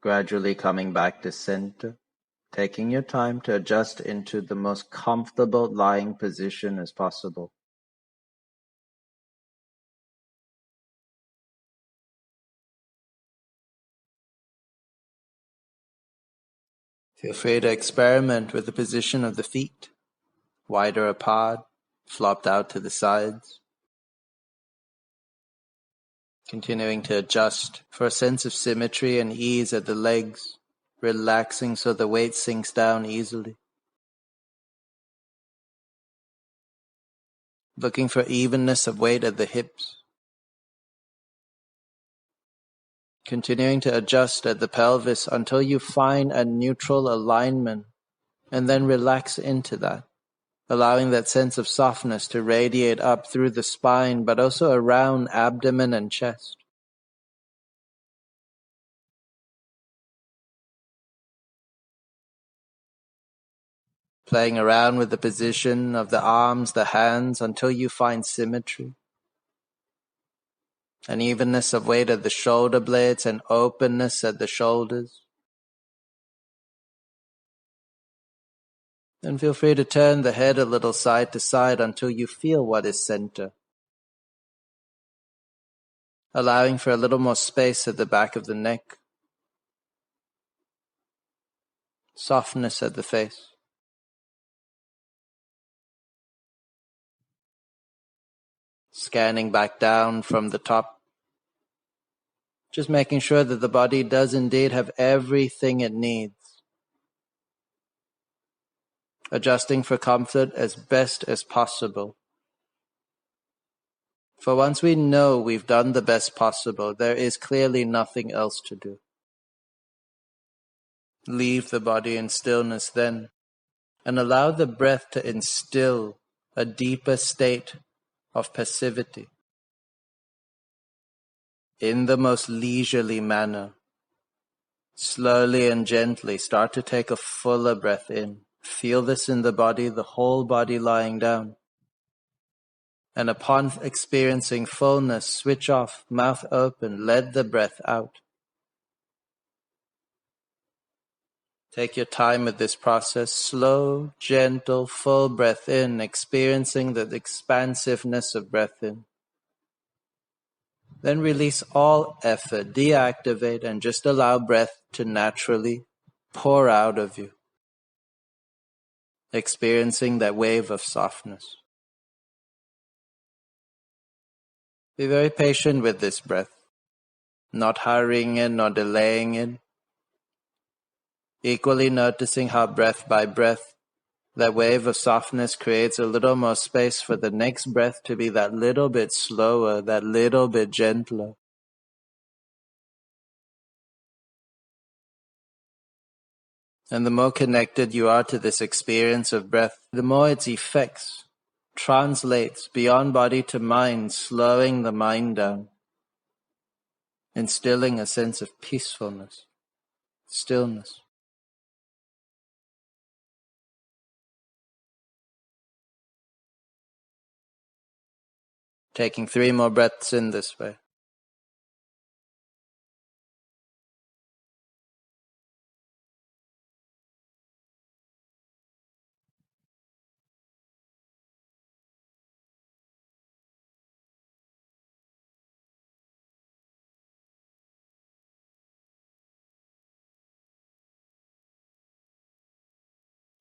gradually coming back to center, taking your time to adjust into the most comfortable lying position as possible. Feel free to experiment with the position of the feet, wider apart, flopped out to the sides. Continuing to adjust for a sense of symmetry and ease at the legs, relaxing so the weight sinks down easily. Looking for evenness of weight at the hips. Continuing to adjust at the pelvis until you find a neutral alignment, and then relax into that, allowing that sense of softness to radiate up through the spine, but also around abdomen and chest. Playing around with the position of the arms, the hands, until you find symmetry. An evenness of weight at the shoulder blades and openness at the shoulders. And feel free to turn the head a little side to side until you feel what is center. Allowing for a little more space at the back of the neck. Softness at the face. Scanning back down from the top. Just making sure that the body does indeed have everything it needs. Adjusting for comfort as best as possible. For once we know we've done the best possible, there is clearly nothing else to do. Leave the body in stillness then, and allow the breath to instill a deeper state of passivity. In the most leisurely manner, slowly and gently start to take a fuller breath in. Feel this in the body, the whole body lying down. And upon experiencing fullness, switch off, mouth open, let the breath out. Take your time with this process, slow, gentle, full breath in, experiencing the expansiveness of breath in. Then release all effort, deactivate, and just allow breath to naturally pour out of you, experiencing that wave of softness. Be very patient with this breath, not hurrying it nor delaying it. Equally noticing how breath by breath, that wave of softness creates a little more space for the next breath to be that little bit slower, that little bit gentler. And the more connected you are to this experience of breath, the more its effects translates beyond body to mind, slowing the mind down, instilling a sense of peacefulness, stillness. Taking 3 more breaths in this way.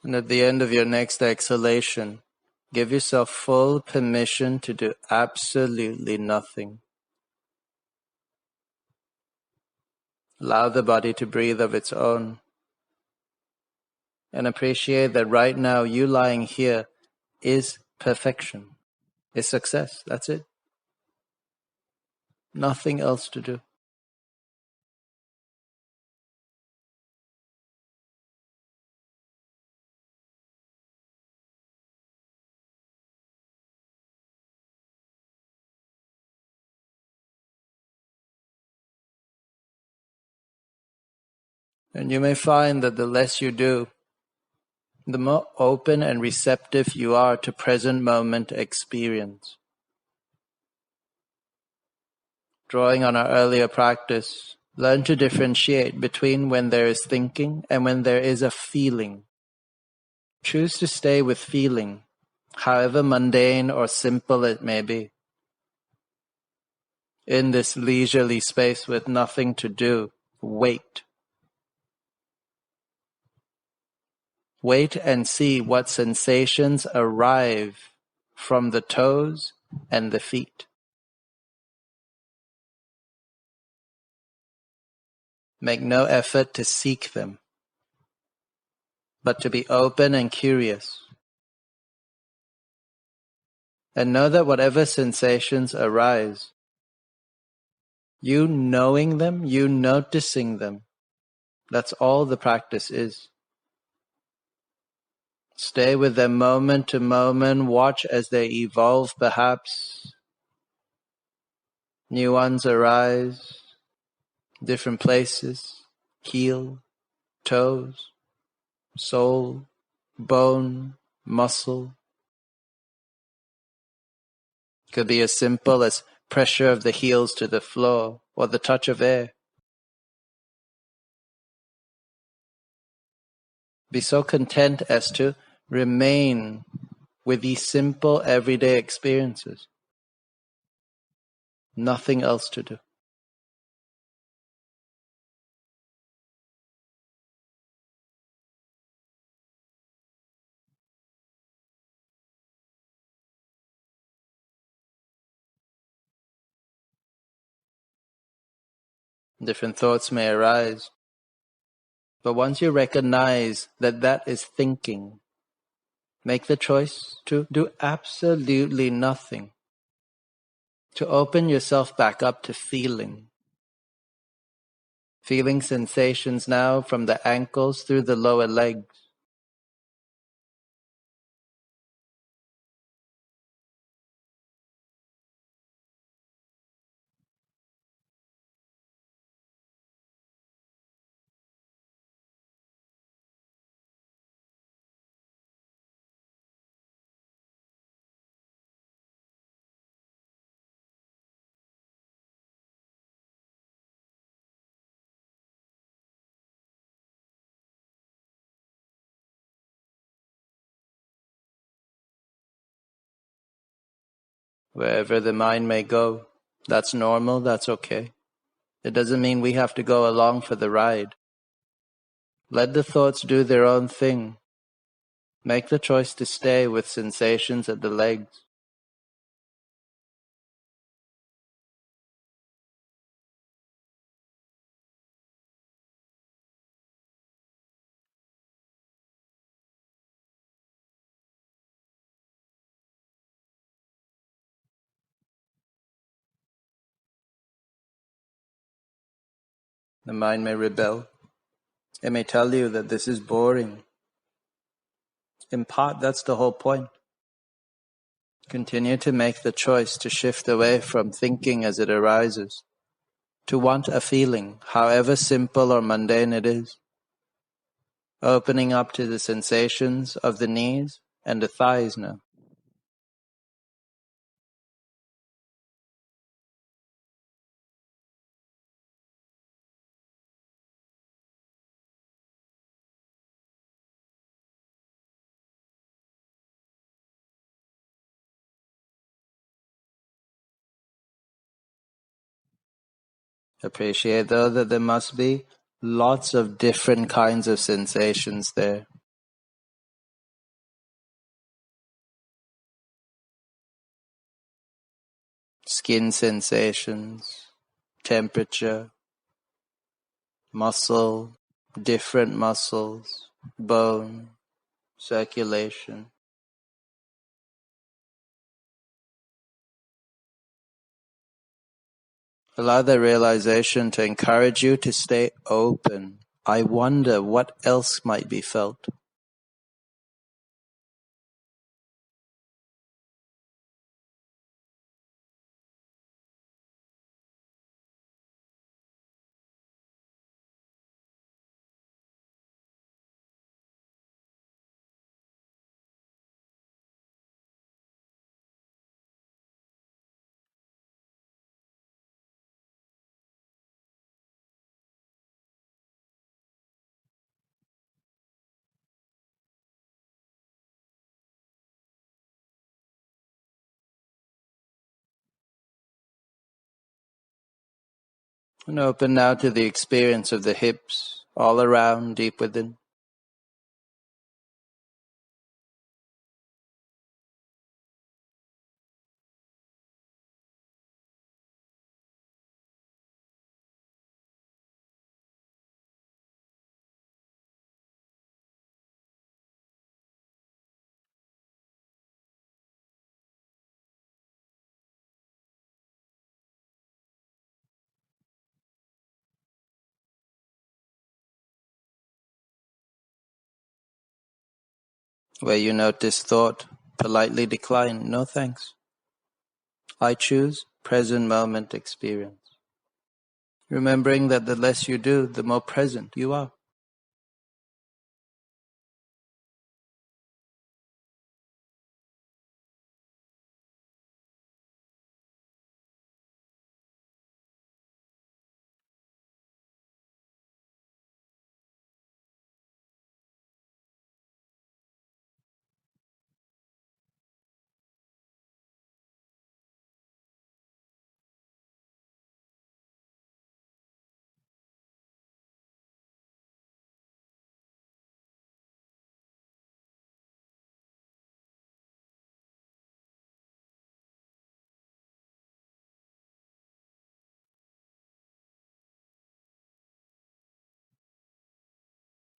And at the end of your next exhalation, give yourself full permission to do absolutely nothing. Allow the body to breathe of its own. And appreciate that right now, you lying here is perfection, is success. That's it. Nothing else to do. And you may find that the less you do, the more open and receptive you are to present moment experience. Drawing on our earlier practice, learn to differentiate between when there is thinking and when there is a feeling. Choose to stay with feeling, however mundane or simple it may be. In this leisurely space with nothing to do, wait. Wait and see what sensations arrive from the toes and the feet. Make no effort to seek them, but to be open and curious. And know that whatever sensations arise, you knowing them, you noticing them, that's all the practice is. Stay with them moment to moment, watch as they evolve perhaps. New ones arise, different places, heel, toes, sole, bone, muscle. Could be as simple as pressure of the heels to the floor or the touch of air. Be so content as to remain with these simple everyday experiences. Nothing else to do. Different thoughts may arise, but once you recognize that that is thinking, make the choice to do absolutely nothing, to open yourself back up to feeling. feeling sensations now from the ankles through the lower legs. Wherever the mind may go, that's normal, that's okay. It doesn't mean we have to go along for the ride. Let the thoughts do their own thing. Make the choice to stay with sensations at the legs. The mind may rebel. It may tell you that this is boring. In part, that's the whole point. Continue to make the choice to shift away from thinking as it arises, to want a feeling, however simple or mundane it is, opening up to the sensations of the knees and the thighs now. Appreciate, though, that there must be lots of different kinds of sensations there. Skin sensations, temperature, muscle, different muscles, bone, circulation. Allow the realization to encourage you to stay open. I wonder what else might be felt. And open now to the experience of the hips, all around, deep within. Where you notice thought, politely decline, no thanks. I choose present moment experience. Remembering that the less you do, the more present you are.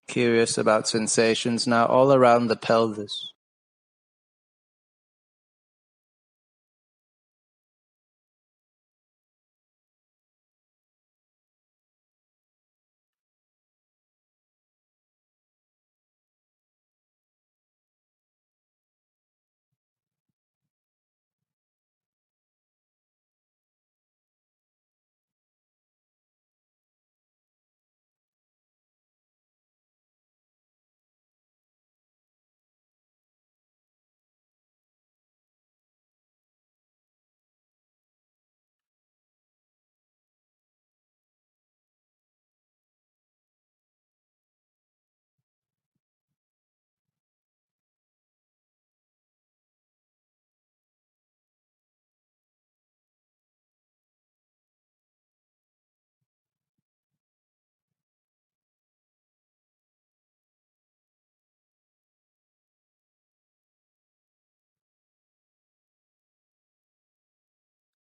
Curious about sensations now all around the pelvis.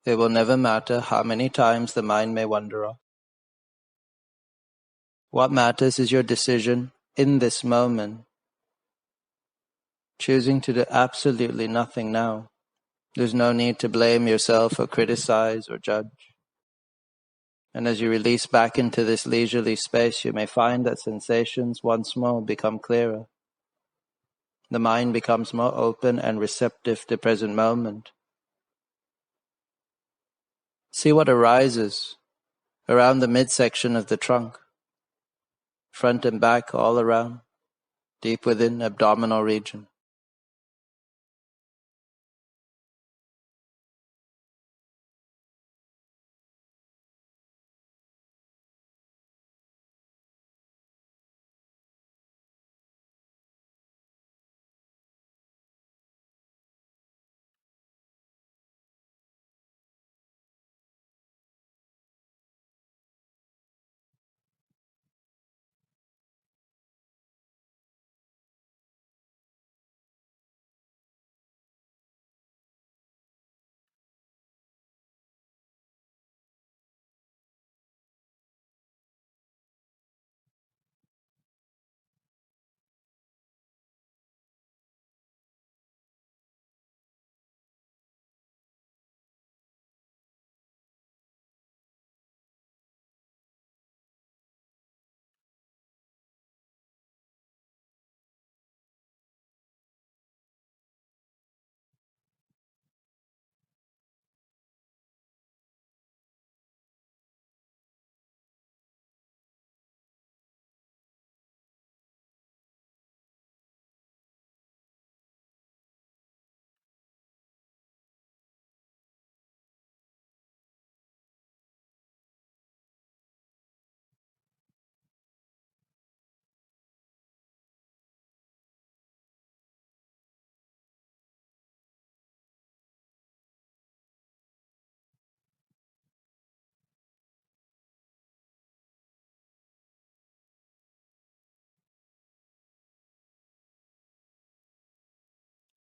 It will never matter how many times the mind may wander off. What matters is your decision in this moment, choosing to do absolutely nothing now. There's no need to blame yourself or criticize or judge. And as you release back into this leisurely space, you may find that sensations once more become clearer. The mind becomes more open and receptive to present moment. See what arises around the midsection of the trunk, front and back, all around, deep within abdominal region.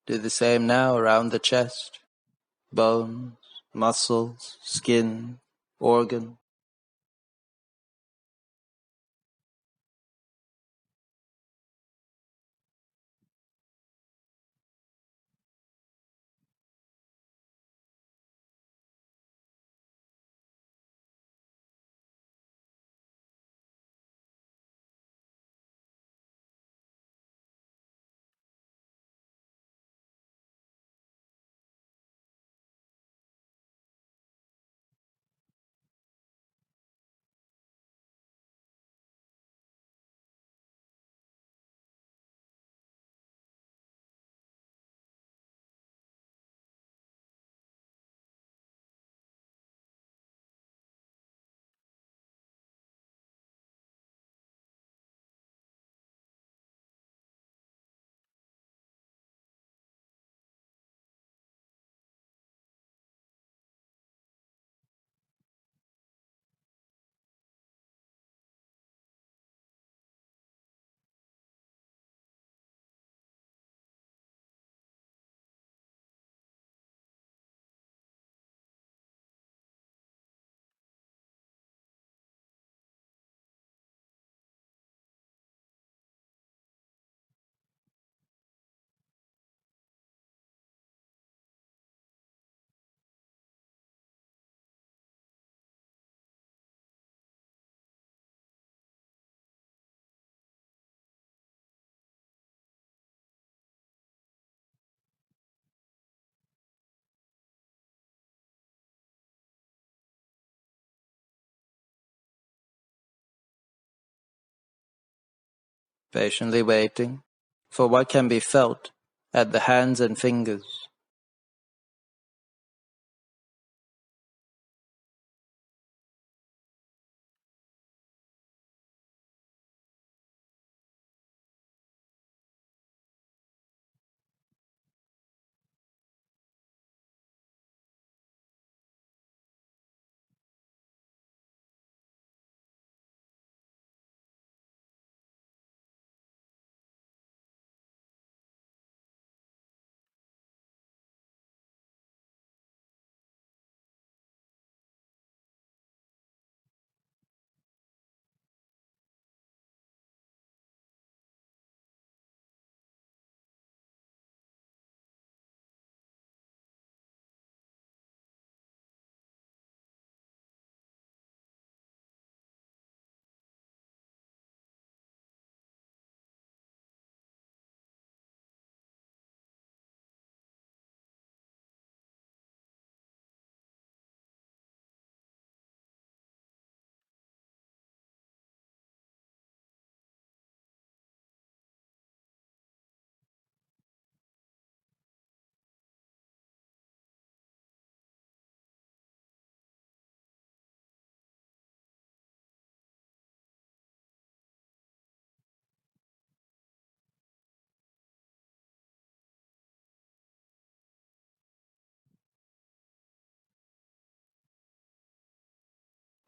Do the same now around the chest, bones, muscles, skin, organ. Patiently waiting for what can be felt at the hands and fingers.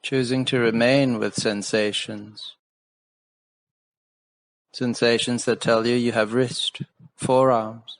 choosing to remain with sensations. Sensations that tell you you have wrist, forearms.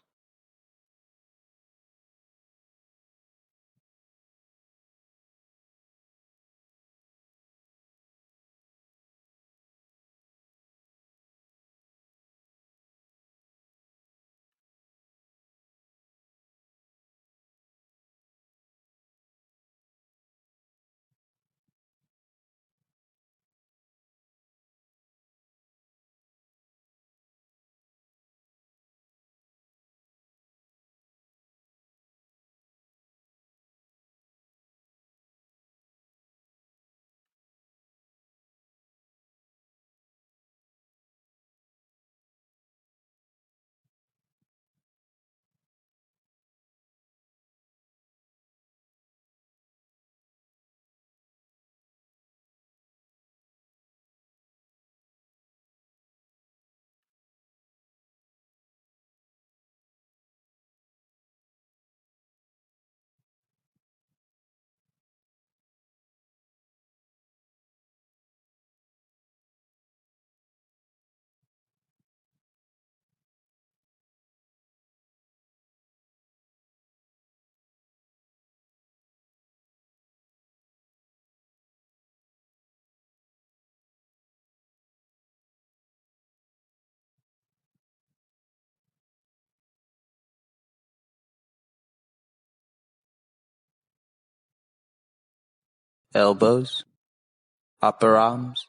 Elbows, upper arms.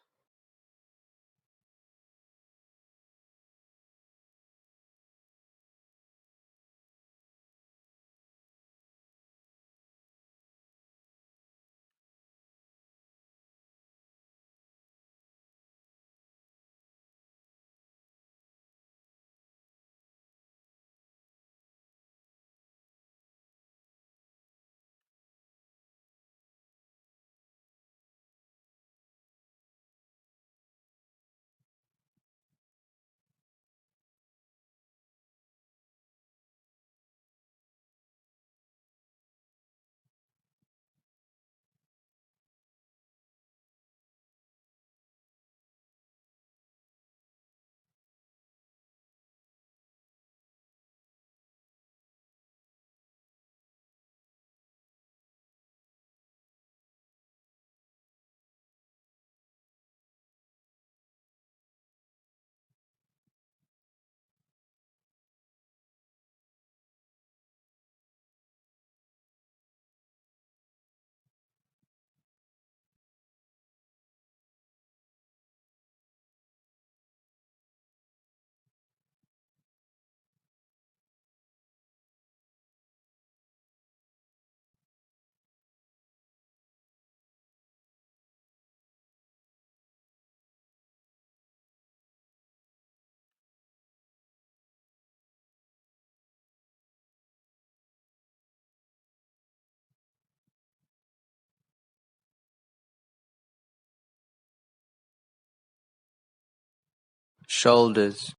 Shoulders,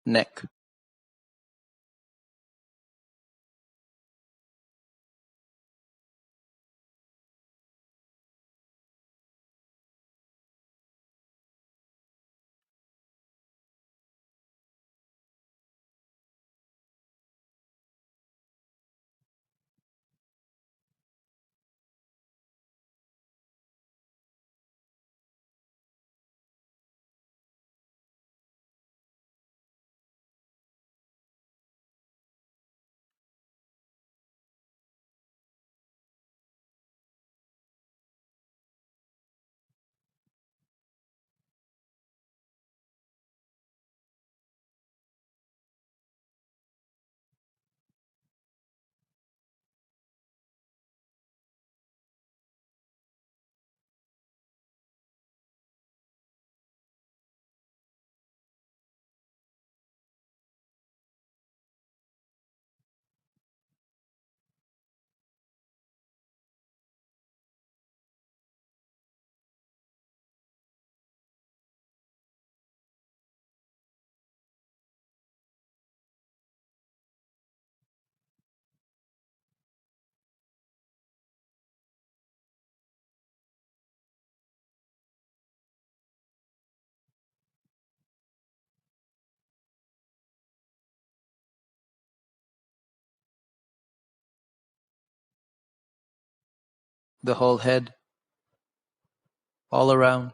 neck. the whole head, all around.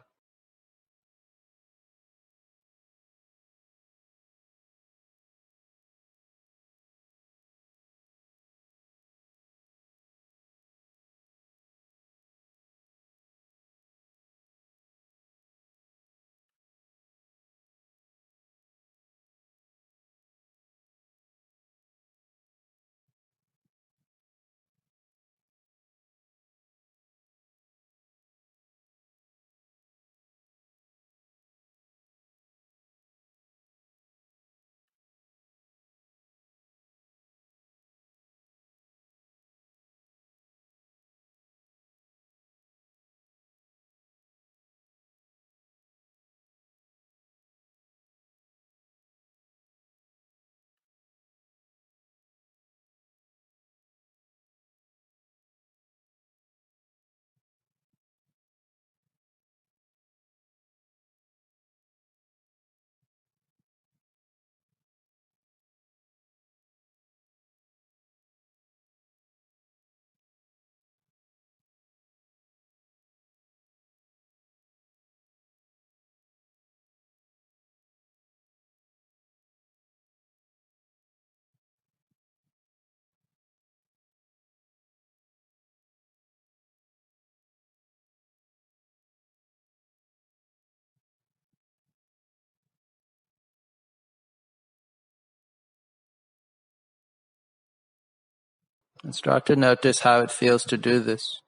And start to notice how it feels to do this,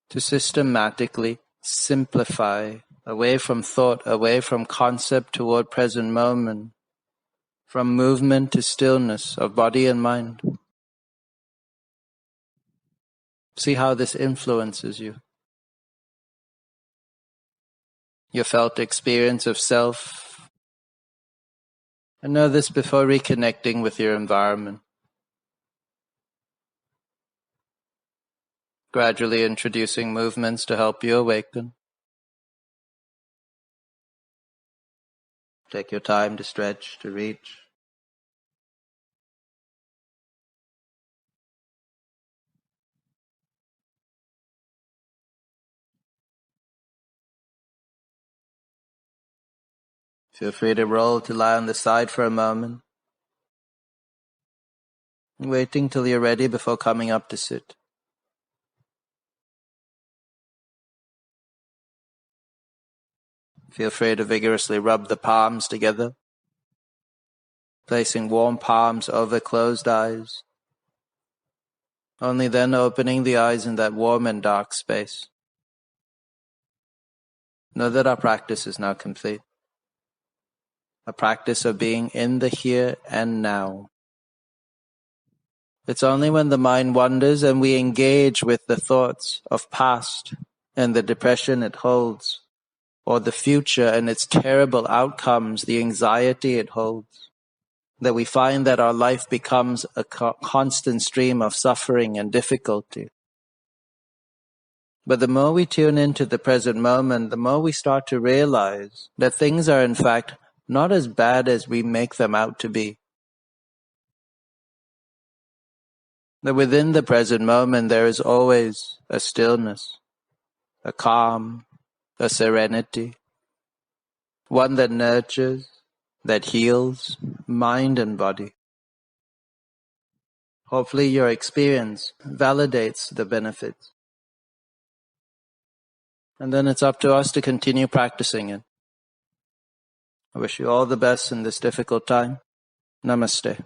to systematically simplify away from thought, away from concept toward present moment, from movement to stillness of body and mind. See how this influences you. Your felt experience of self. And know this before reconnecting with your environment. Gradually introducing movements to help you awaken. Take your time to stretch, to reach. Feel free to roll to lie on the side for a moment. Waiting till you're ready before coming up to sit. Feel free to vigorously rub the palms together, placing warm palms over closed eyes, only then opening the eyes in that warm and dark space. Know that our practice is now complete. A practice of being in the here and now. It's only when the mind wanders and we engage with the thoughts of past and the depression it holds, or the future and its terrible outcomes, the anxiety it holds, that we find that our life becomes a constant stream of suffering and difficulty. But the more we tune into the present moment, the more we start to realize that things are in fact not as bad as we make them out to be. That within the present moment there is always a stillness, a calm, a serenity, one that nurtures, that heals mind and body. Hopefully your experience validates the benefits. And then it's up to us to continue practicing it. I wish you all the best in this difficult time. Namaste.